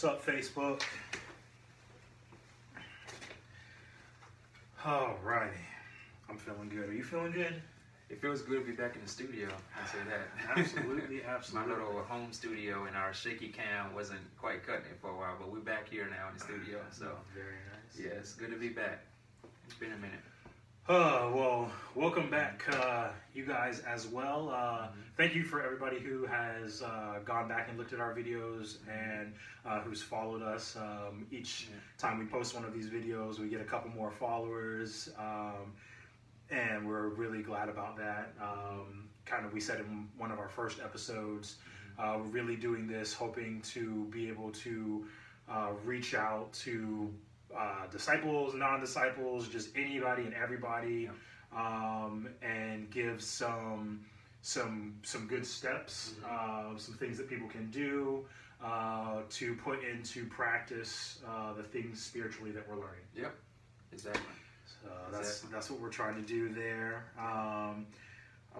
What's up, Facebook? Alrighty. I'm feeling good. Are you feeling good? It feels good to be back in the studio. I say that. Absolutely, absolutely. My little home studio and our shaky cam wasn't quite cutting it for a while, but we're back here now in the studio. So very nice. Yeah, it's good to be back. It's been a minute. Well, welcome back, you guys as well. Thank you for everybody who has gone back and looked at our videos and who's followed us. Each time we post one of these videos, we get a couple more followers, and we're really glad about that. Kind of, we said in one of our first episodes, we're really doing this hoping to be able to reach out to disciples, non-disciples, just anybody and everybody, and give some good steps, some things that people can do to put into practice the things spiritually that we're learning. Yep, exactly. So that's what we're trying to do there. I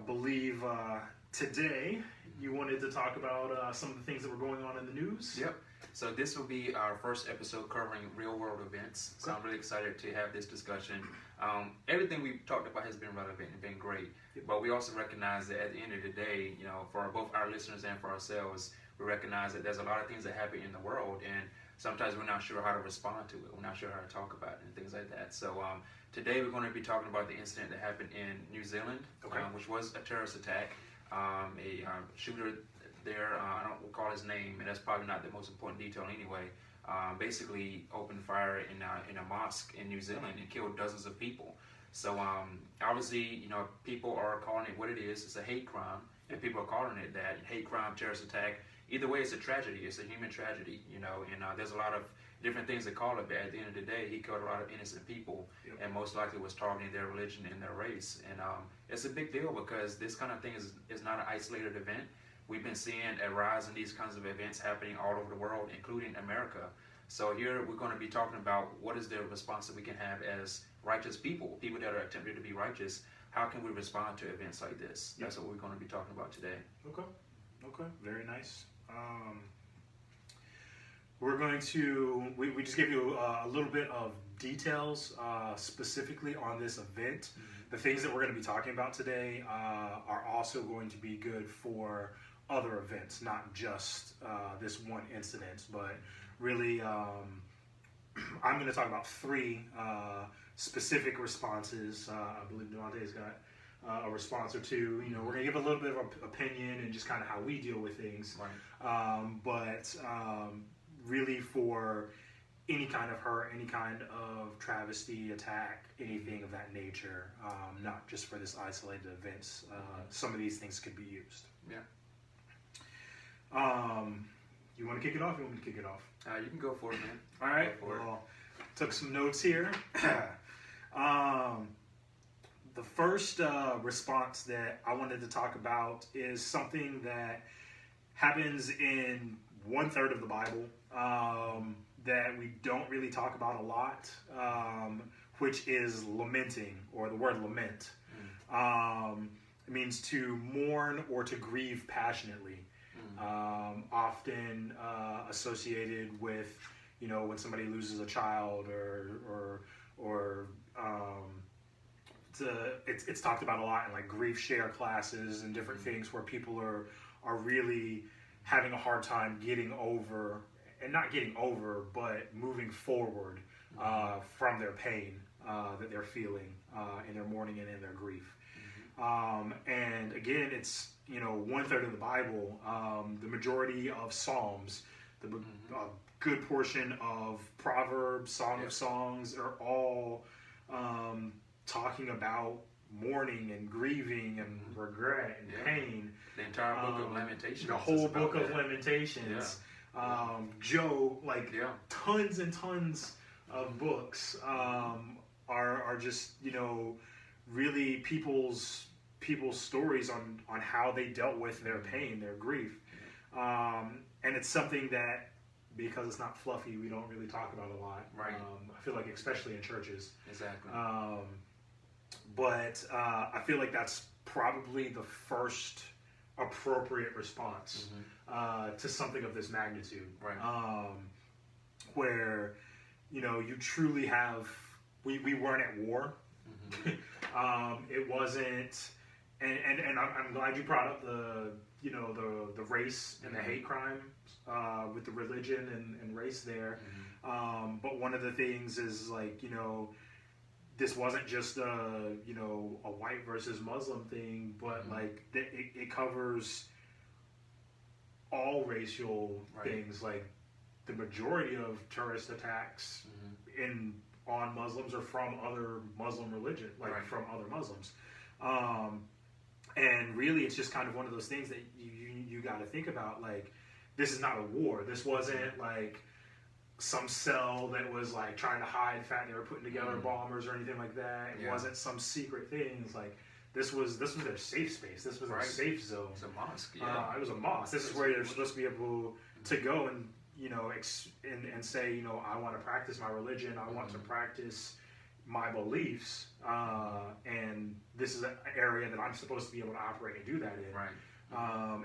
believe today you wanted to talk about some of the things that were going on in the news. Yep. So this will be our first episode covering real world events. So I'm really excited to have this discussion. Everything we've talked about has been relevant and been great. But we also recognize that at the end of the day, you know, for both our listeners and for ourselves, we recognize that there's a lot of things that happen in the world, and sometimes we're not sure how to respond to it. We're not sure how to talk about it and things like that. So today we're going to be talking about the incident that happened in New Zealand, which was a terrorist attack. A shooter there, I don't recall his name, and that's probably not the most important detail anyway, basically opened fire in a mosque in New Zealand and killed dozens of people. So obviously, you know, people are calling it what it is. It's a hate crime, and people are calling it that. Hate crime, terrorist attack. Either way, it's a tragedy. It's a human tragedy, you know, and there's a lot of different things that call it, but at the end of the day, he killed a lot of innocent people, and most likely was targeting their religion and their race. And it's a big deal because this kind of thing is not an isolated event. We've been seeing a rise in these kinds of events happening all over the world, including America. So here we're going to be talking about what is the response that we can have as righteous people that are attempting to be righteous. How can we respond to events like this? That's what we're going to be talking about today. Okay, very nice. We're going to, we just gave you a little bit of details specifically on this event. The things that we're going to be talking about today are also going to be good for other events, not just this one incident, but really I'm going to talk about three specific responses. I believe Devante's got a response or two. You know, we're going to give a little bit of opinion and just kind of how we deal with things. But really for any kind of hurt, any kind of travesty, attack, anything of that nature, not just for this isolated events. Some of these things could be used. Yeah. You want to kick it off? You want me to kick it off? You can go for it, man. All right. Well, took some notes here. The first response that I wanted to talk about is something that happens in 1/3 of the Bible that we don't really talk about a lot, which is lamenting, or the word lament. It means to mourn or to grieve passionately. Often associated with, you know, when somebody loses a child, or it's talked about a lot in like grief share classes and different things where people are really having a hard time getting over, and not getting over, but moving forward from their pain that they're feeling in their mourning and in their grief. And again, it's, you know, 1/3 of the Bible, the majority of Psalms, a good portion of Proverbs, Song of Songs are all talking about mourning and grieving and regret and pain. The entire book of Lamentations. The whole book of Lamentations. Joe, tons and tons of books are just, you know, really people's stories on how they dealt with their pain, their grief. And it's something that, because it's not fluffy, we don't really talk about a lot. I feel like, especially in churches. Exactly. But I feel like that's probably the first appropriate response to something of this magnitude. where, you know, you truly have, we weren't at war. It wasn't, and I'm glad you brought up the, you know, the race and the hate crime with the religion and race there. But one of the things is, like, you know, this wasn't just a, you know, a white versus Muslim thing, but like it covers all racial things. Like, the majority of terrorist attacks on Muslims are from other Muslim religion, like from other Muslims. And really, it's just kind of one of those things that you got to think about. Like, this is not a war. This wasn't like some cell that was like trying to hide the fact they were putting together bombers or anything like that. It wasn't some secret things. Like, this was their safe space. This was their safe zone. It's a mosque. It was a mosque. This is where they're supposed to be able to go and, you know, and say, you know, I want to practice my religion. I want to practice my beliefs. And this is an area that I'm supposed to be able to operate and do that in.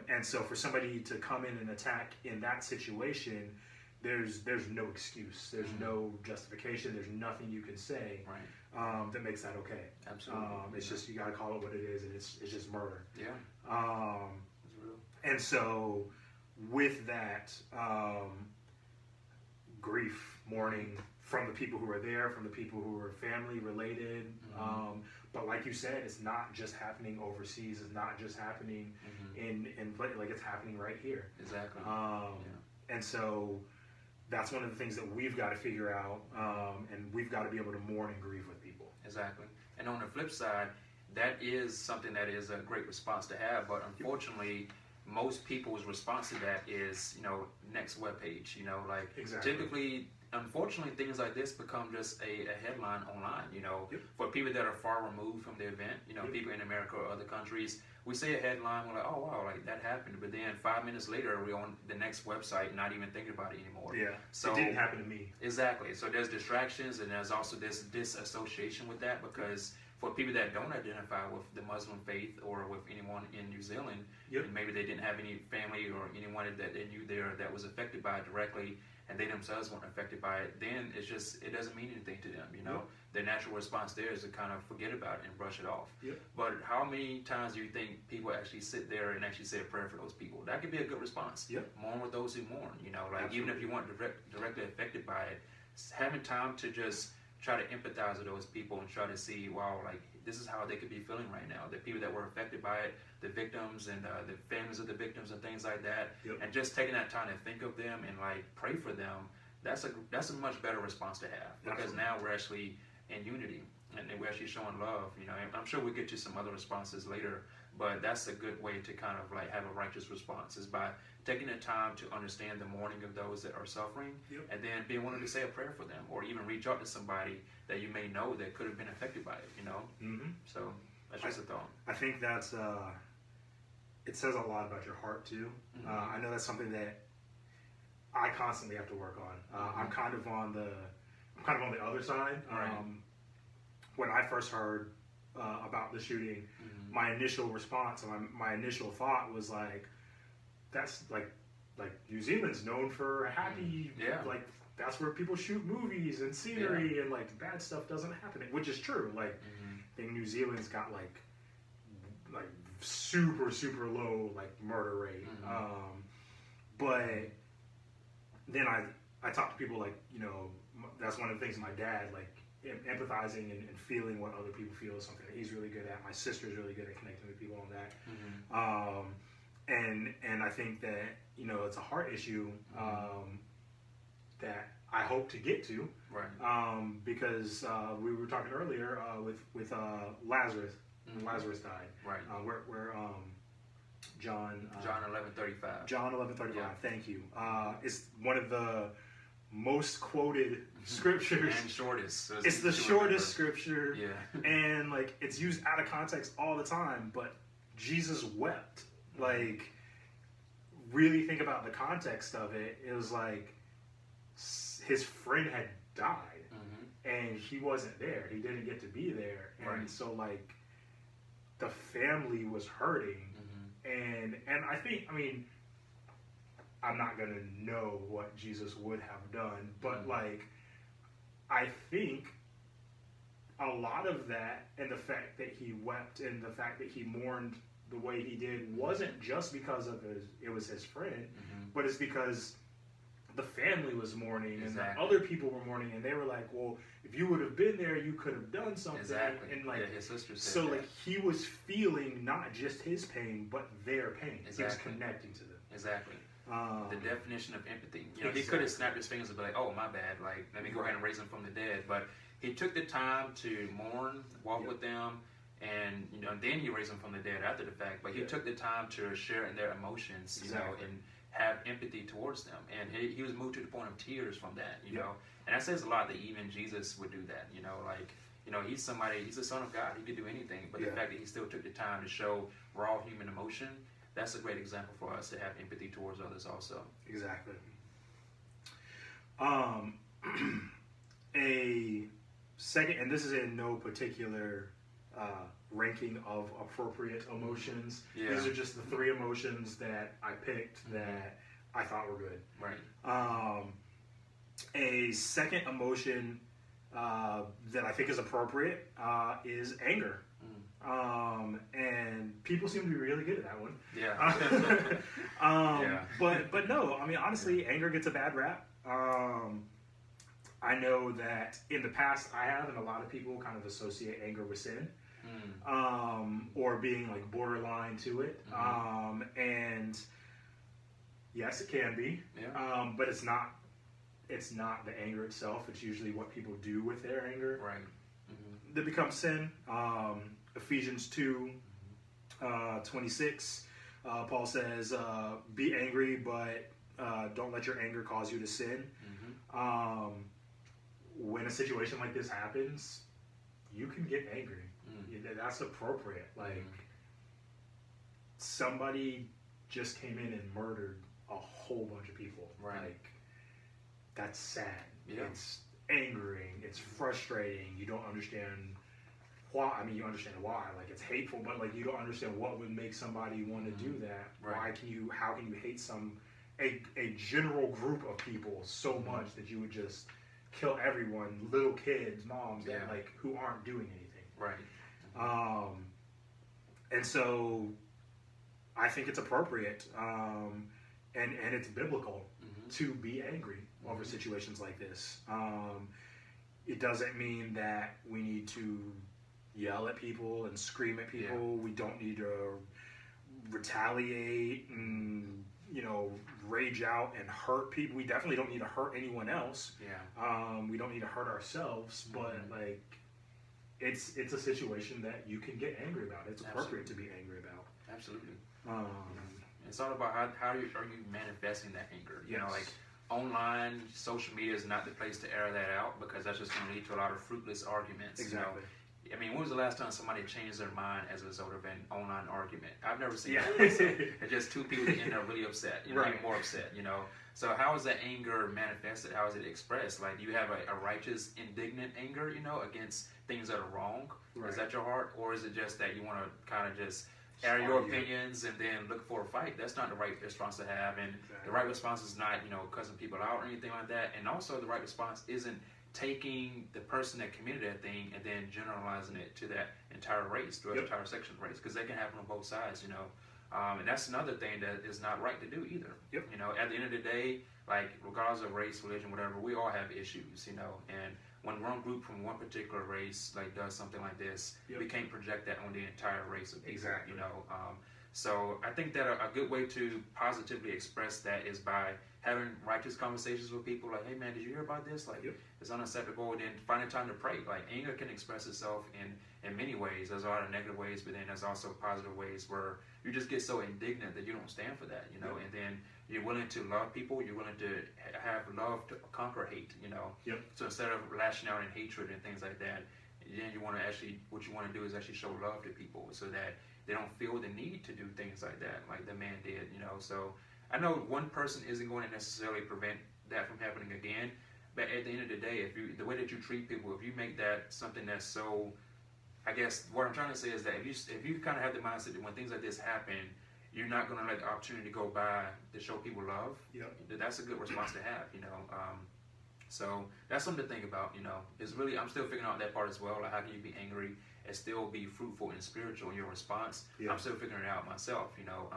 And so for somebody to come in and attack in that situation, there's no excuse. There's no justification. There's nothing you can say that makes that okay. Absolutely. It's just, you got to call it what it is, and it's just murder. Yeah. It's real. And so with that, grief, mourning from the people who were there, from the people who were family related. But like you said, it's not just happening overseas. It's not just happening in like, it's happening right here. Exactly. And so that's one of the things that we've got to figure out, and we've got to be able to mourn and grieve with people. Exactly. And on the flip side, that is something that is a great response to have, but unfortunately, most people's response to that is, you know, next webpage, you know, like typically, unfortunately, things like this become just a headline online, you know, for people that are far removed from the event, you know, people in America or other countries. We say a headline, we're like, oh wow, like that happened, but then 5 minutes later, we're on the next website, not even thinking about it anymore. So it didn't happen to me. Exactly. So there's distractions, and there's also this disassociation with that, because for people that don't identify with the Muslim faith or with anyone in New Zealand, and maybe they didn't have any family or anyone that they knew there that was affected by it directly, and they themselves weren't affected by it, then it's just, it doesn't mean anything to them, you know? Their natural response there is to kind of forget about it and brush it off. But how many times do you think people actually sit there and actually say a prayer for those people? That could be a good response. Mourn with those who mourn, you know? Like, even if you weren't directly affected by it, having time to just try to empathize with those people and try to see, wow, like, this is how they could be feeling right now. The people that were affected by it, the victims and the families of the victims and things like that, and just taking that time to think of them and like pray for them. That's a much better response to have, because now we're actually in unity and we're actually showing love. You know, and I'm sure we'll get to some other responses later, but that's a good way to kind of like have a righteous response, is by taking the time to understand the mourning of those that are suffering, and then being willing to say a prayer for them, or even reach out to somebody that you may know that could have been affected by it, you know? So that's just a thought. I think that's, it says a lot about your heart too. I know that's something that I constantly have to work on. I'm kind of on the other side. When I first heard about the shooting, my initial response and my initial thought was like, that's like New Zealand's known for a happy, like, that's where people shoot movies and scenery, and like bad stuff doesn't happen, which is true. Like, I think New Zealand's got like super low like murder rate. But then I talk to people, like, you know, that's one of the things my dad, like, empathizing and feeling what other people feel is something that he's really good at. My sister's really good at connecting with people on that. And I think that, you know, it's a heart issue that I hope to get to, because we were talking earlier with Lazarus. Lazarus died. Where John 11:35. John 11:35. Thank you. It's one of the most quoted scriptures and shortest. So it's the shortest scripture, and like, it's used out of context all the time. But Jesus wept. Like, really think about the context of it. It was like his friend had died, and he wasn't there. He didn't get to be there, and so like the family was hurting, and I think, I mean, I'm not going to know what Jesus would have done. But, like, I think a lot of that and the fact that he wept and the fact that he mourned the way he did wasn't just because it was his friend, but it's because the family was mourning and the other people were mourning, and they were like, well, if you would have been there, you could have done something. And like, his sister said so that. like he was feeling not just his pain, but their pain. He was connecting to them. Exactly. The definition of empathy. You know, he could have snapped his fingers and be like, "Oh, my bad. Like, let me go ahead and raise him from the dead." But he took the time to mourn, walk with them, and then he raised them from the dead after the fact. But he took the time to share in their emotions, and have empathy towards them. And he was moved to the point of tears from that. You know, and that says a lot that even Jesus would do that. He's somebody. He's the Son of God. He could do anything. But the fact that he still took the time to show raw human emotion. That's a great example for us to have empathy towards others also. Exactly. A second, and this is in no particular ranking of appropriate emotions. Yeah. These are just the 3 emotions that I picked that I thought were good. Right. A second emotion that I think is appropriate is anger. And people seem to be really good at that one. Yeah. But no, I mean, honestly, anger gets a bad rap. I know that in the past I have, and a lot of people kind of associate anger with sin, or being like borderline to it. And yes, it can be, but it's not the anger itself. It's usually what people do with their anger. Right. That becomes sin. Ephesians 2, 26, Paul says, be angry, but don't let your anger cause you to sin. When a situation like this happens, you can get angry. That's appropriate. Like, somebody just came in and murdered a whole bunch of people. Right. Like, that's sad. Yeah. It's angering. It's frustrating. You don't understand why. I mean, you understand why. Like, it's hateful, but like, you don't understand what would make somebody want to do that. Right. How can you hate a general group of people so much that you would just kill everyone, little kids, moms, that like, who aren't doing anything. Right. And so I think it's appropriate, and it's biblical to be angry over situations like this. It doesn't mean that we need to yell at people and scream at people. Yeah. We don't need to retaliate and rage out and hurt people. We definitely don't need to hurt anyone else. Yeah. We don't need to hurt ourselves. But like, it's a situation that you can get angry about. It's appropriate to be angry about. Absolutely. It's all about how are you manifesting that anger. You know, like, online, social media is not the place to air that out, because that's just going to lead to a lot of fruitless arguments. Exactly. I mean, when was the last time somebody changed their mind as a result of an online argument? I've never seen that. It's just two people that end up really upset, even more upset, So how is that anger manifested? How is it expressed? Like, you have a righteous, indignant anger, against things that are wrong? Right. Is that your heart? Or is it just that you want to kind of just air your opinions and then look for a fight? That's not the right response to have. And the right response is not, cussing people out or anything like that. And also the right response isn't taking the person that committed that thing and then generalizing it to that entire race, to an entire section of race, because that can happen on both sides, and that's another thing that is not right to do either. At the end of the day, like, regardless of race, religion, whatever, we all have issues, and when one group from one particular race like does something like this, we can't project that on the entire race of people. So I think that a good way to positively express that is by having righteous conversations with people. Like, hey man, did you hear about this? Like, it's unacceptable. And then finding time to pray. Like, anger can express itself in many ways. There's a lot of negative ways, but then there's also positive ways where you just get so indignant that you don't stand for that, and then you're willing to love people. You're willing to have love to conquer hate, So instead of lashing out in hatred and things like that, then what you want to do is actually show love to people so that they don't feel the need to do things like that, like the man did, So I know one person isn't going to necessarily prevent that from happening again, but at the end of the day, the way that you treat people, if you make that something that's so, I guess what I'm trying to say is that if you kind of have the mindset that when things like this happen, you're not going to let the opportunity go by to show people love. Yep. That's a good response to have, you know. So that's something to think about, you know. It's really, I'm still figuring out that part as well. Like, how can you be angry and still be fruitful and spiritual in your response? Yeah. I'm still figuring it out myself, you know.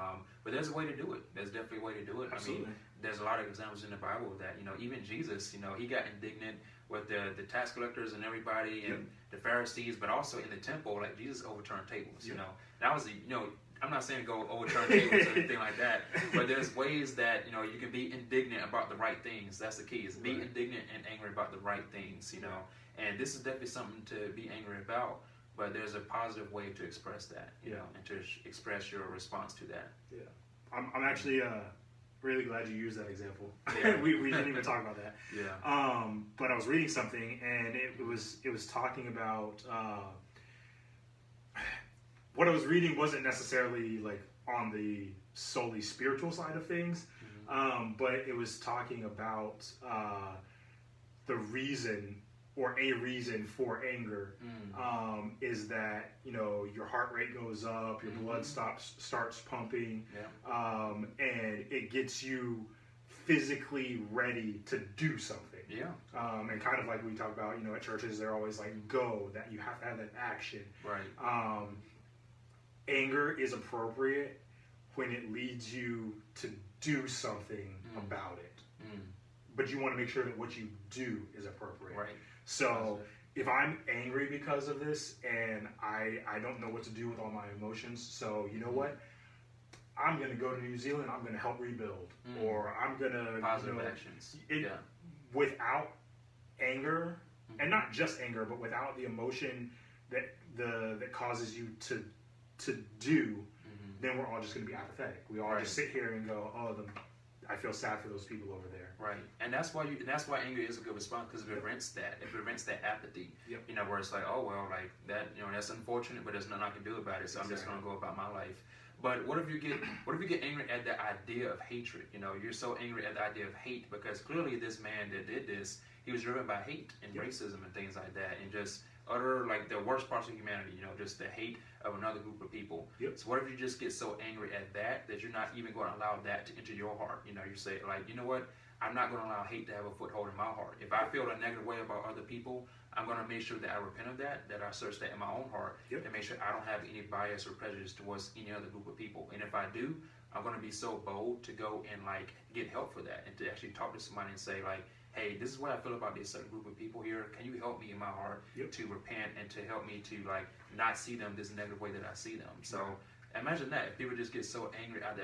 But there's a way to do it. There's definitely a way to do it. Absolutely. I mean, there's a lot of examples in the Bible that, you know, even Jesus, you know, he got indignant with the tax collectors and everybody and the Pharisees, but also in the temple, like Jesus overturned tables, you know. That was, you know, I'm not saying go overturn tables or anything like that, but there's ways that, you know, you can be indignant about the right things. That's the key, is be indignant and angry about the right things, you know. And this is definitely something to be angry about, but there's a positive way to express that, you know, and to express your response to that. Yeah. I'm actually really glad you used that example. Yeah. we didn't even talk about that. Yeah. But I was reading something, and it was talking about what I was reading wasn't necessarily like on the solely spiritual side of things, but it was talking about the reason, or a reason for anger, is that, you know, your heart rate goes up, your blood starts pumping, and it gets you physically ready to do something. Yeah. And kind of like we talk about, you know, at churches, they're always like, go, that you have to have that action. Right. Anger is appropriate when it leads you to do something about it. But you want to make sure that what you do is appropriate. Right. So if I'm angry because of this and I don't know what to do with all my emotions, so you know what? I'm going to go to New Zealand, I'm going to help rebuild. Or I'm going to... Positive actions. Without anger, and not just anger, but without the emotion that causes you to do, then we're all just going to be apathetic. We all just sit here and go, oh, I feel sad for those people over there. Right, and that's why anger is a good response, because it prevents that. It prevents that apathy. You know, where it's like, oh well, like that. You know, that's unfortunate, but there's nothing I can do about it. So I'm just going to go about my life. But what if you get angry at the idea of hatred? You know, you're so angry at the idea of hate because clearly this man that did this, he was driven by hate and racism and things like that, and just utter like the worst parts of humanity. You know, just the hate of another group of people. So what if you just get so angry at that you're not even going to allow that to enter your heart? You know, you say like, you know what? I'm not going to allow hate to have a foothold in my heart. If I feel a negative way about other people, I'm going to make sure that I repent of that I search that in my own heart, and make sure I don't have any bias or prejudice towards any other group of people. And if I do, I'm going to be so bold to go and like get help for that, and to actually talk to somebody and say like, hey, this is what I feel about this certain group of people here. Can you help me in my heart to repent and to help me to like not see them this negative way that I see them? So imagine that, if people just get so angry at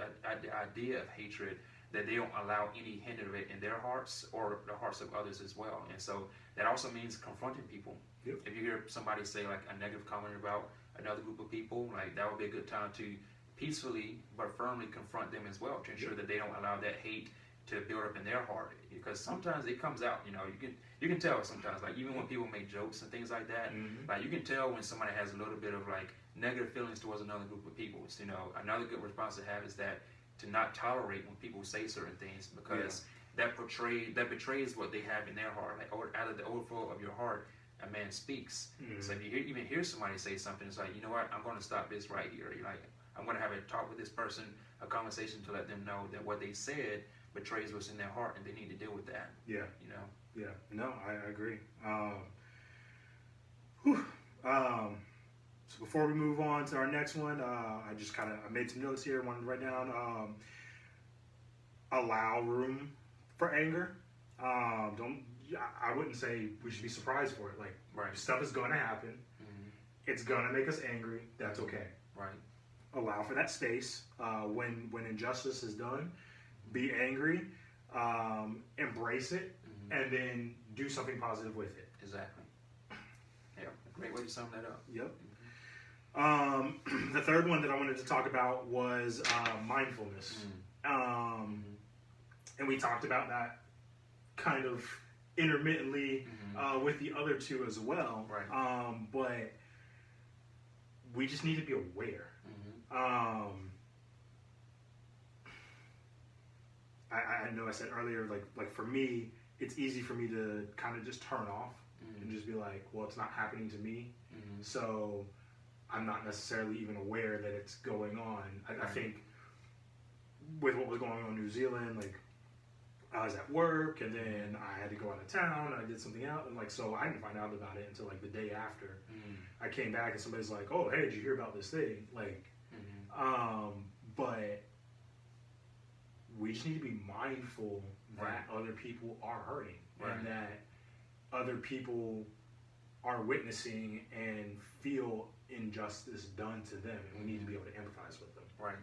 the idea of hatred that they don't allow any hint of it in their hearts or the hearts of others as well. And so that also means confronting people. If you hear somebody say like a negative comment about another group of people, like that would be a good time to peacefully but firmly confront them as well, to ensure that they don't allow that hate to build up in their heart, because sometimes it comes out. You know, you can tell sometimes, like even when people make jokes and things like that, like you can tell when somebody has a little bit of like negative feelings towards another group of people. So, you know, another good response to have is that to not tolerate when people say certain things, because that betrays what they have in their heart. Like out of the overflow of your heart, a man speaks. So if you even hear somebody say something, it's like, you know what, I'm going to stop this right here. You're like, I'm going to have a talk with this person, a conversation to let them know that what they said betrays what's in their heart, and they need to deal with that. You know. No, I agree. So before we move on to our next one, I made some notes here. I wanted to write down, allow room for anger. I wouldn't say we should be surprised for it. Like, stuff is going to happen. It's going to make us angry. That's okay. Allow for that space. When injustice is done, be angry, embrace it, and then do something positive with it. Exactly. Yeah, a great way to sum that up. The third one that I wanted to talk about was mindfulness. And we talked about that kind of intermittently with the other two as well. But we just need to be aware. I know I said earlier, like for me, it's easy for me to kind of just turn off and just be like, well, it's not happening to me, so I'm not necessarily even aware that it's going on. I think with what was going on in New Zealand, like I was at work and then I had to go out of town and I did something else, and like so I didn't find out about it until like the day after. I came back and somebody's like, "Oh, hey, did you hear about this thing?" Like, but we just need to be mindful that other people are hurting and that other people are witnessing and feel injustice done to them, and we need to be able to empathize with them. Right.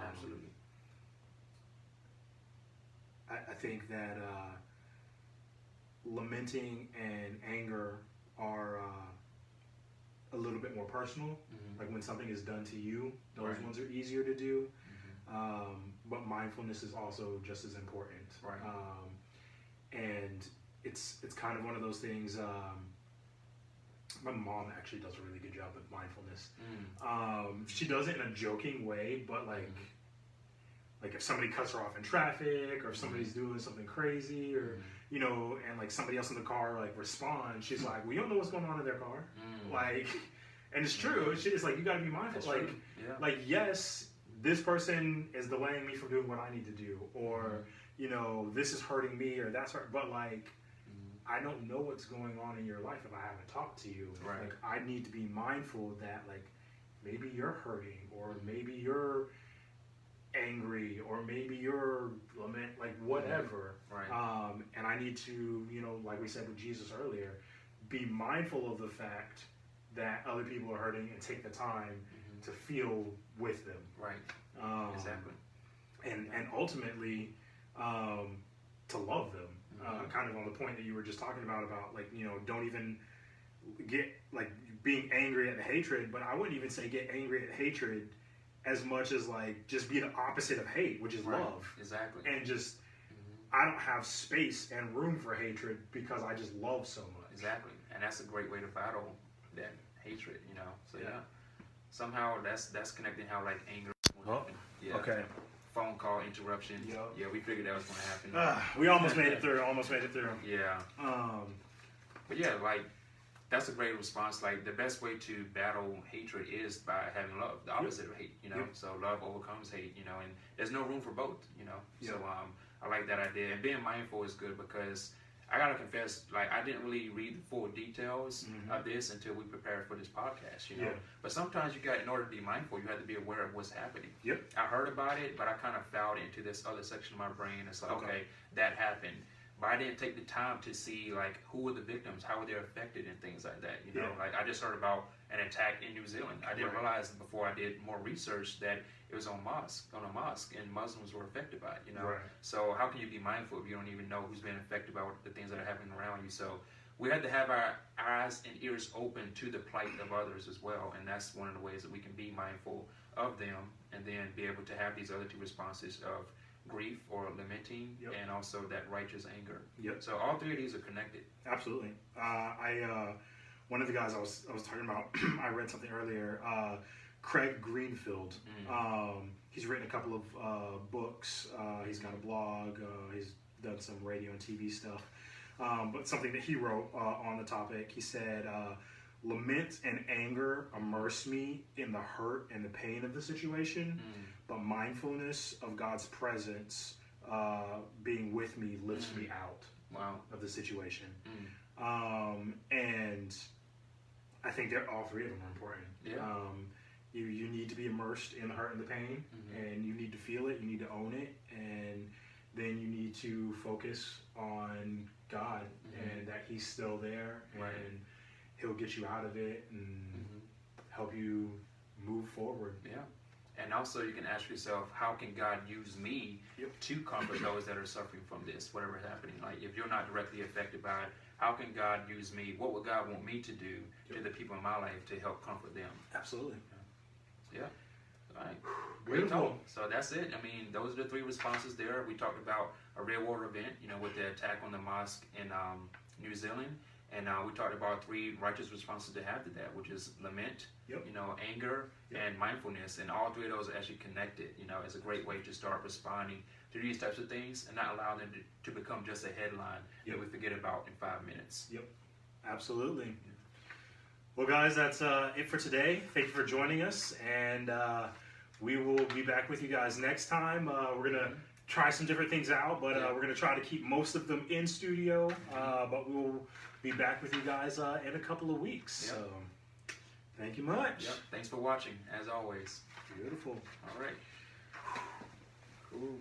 Absolutely. I think that lamenting and anger are a little bit more personal. Like when something is done to you, those ones are easier to do. But mindfulness is also just as important. Right. And it's kind of one of those things. My mom actually does a really good job with mindfulness. She does it in a joking way, but like if somebody cuts her off in traffic, or if somebody's doing something crazy, or you know, and like somebody else in the car like responds, she's like, "We don't know what's going on in their car." Like, and it's true. It's like you got to be mindful. That's like, true. like yes, this person is delaying me from doing what I need to do, or you know, this is hurting me, or that's hurt. But like, I don't know what's going on in your life if I haven't talked to you. Right. Like, I need to be mindful that like maybe you're hurting, or maybe you're angry, or maybe you're lament, like whatever. Right. And I need to, you know, like we said with Jesus earlier, be mindful of the fact that other people are hurting and take the time to feel with them. Right. Exactly. And ultimately to love them. Kind of on the point that you were just talking about like, you know, don't even get like being angry at the hatred, but I wouldn't even say get angry at hatred as much as like just be the opposite of hate, which is love. Exactly. And just I don't have space and room for hatred because I just love so much. Exactly. And that's a great way to battle that hatred, you know. So yeah. Somehow that's connecting how like anger. Okay. Phone call interruption. Yep. Yeah, we figured that was going to happen. We almost made it through. Yeah. But yeah, like that's a great response. Like the best way to battle hatred is by having love, the opposite of hate. You know, so love overcomes hate. You know, and there's no room for both. You know, so I like that idea. And being mindful is good because I gotta confess, like I didn't really read the full details of this until we prepared for this podcast. You know, but sometimes in order to be mindful, you have to be aware of what's happening. I heard about it, but I kind of fell into this other section of my brain. It's like, okay, that happened. But I didn't take the time to see like who were the victims, how were they affected, and things like that. You know, like I just heard about an attack in New Zealand. I didn't realize before I did more research that it was on a mosque, and Muslims were affected by it. You know, so how can you be mindful if you don't even know who's been affected by the things that are happening around you? So we had to have our eyes and ears open to the plight of others as well, and that's one of the ways that we can be mindful of them, and then be able to have these other two responses of grief or lamenting, and also that righteous anger. So all three of these are connected. Absolutely. One of the guys I was talking about, I read something earlier. Craig Greenfield. He's written a couple of books. He's got a blog. He's done some radio and TV stuff. But something that he wrote on the topic, he said, "Lament and anger immerse me in the hurt and the pain of the situation, but mindfulness of God's presence being with me lifts me out of the situation." And I think that all three of them are important. You need to be immersed in the hurt and the pain, and you need to feel it, you need to own it, and then you need to focus on God and that He's still there, and He'll get you out of it and help you move forward. And also you can ask yourself, how can God use me to comfort those that are suffering from this, whatever is happening? Like if you're not directly affected by it, how can God use me? What would God want me to do to the people in my life to help comfort them? Absolutely. All right. Great talk. So that's it. I mean, those are the three responses there. We talked about a real world event, you know, with the attack on the mosque in New Zealand. And we talked about three righteous responses to have to that, which is lament, you know, anger, and mindfulness. And all three of those are actually connected. You know, it's a great way to start responding to these types of things and not allow them to become just a headline that we forget about in 5 minutes. Absolutely. Well, guys, that's it for today. Thank you for joining us. And we will be back with you guys next time. We're gonna try some different things out, but we're gonna try to keep most of them in studio. But we will be back with you guys in a couple of weeks. So thank you much. Yep. Thanks for watching, as always. Beautiful. All right. Cool.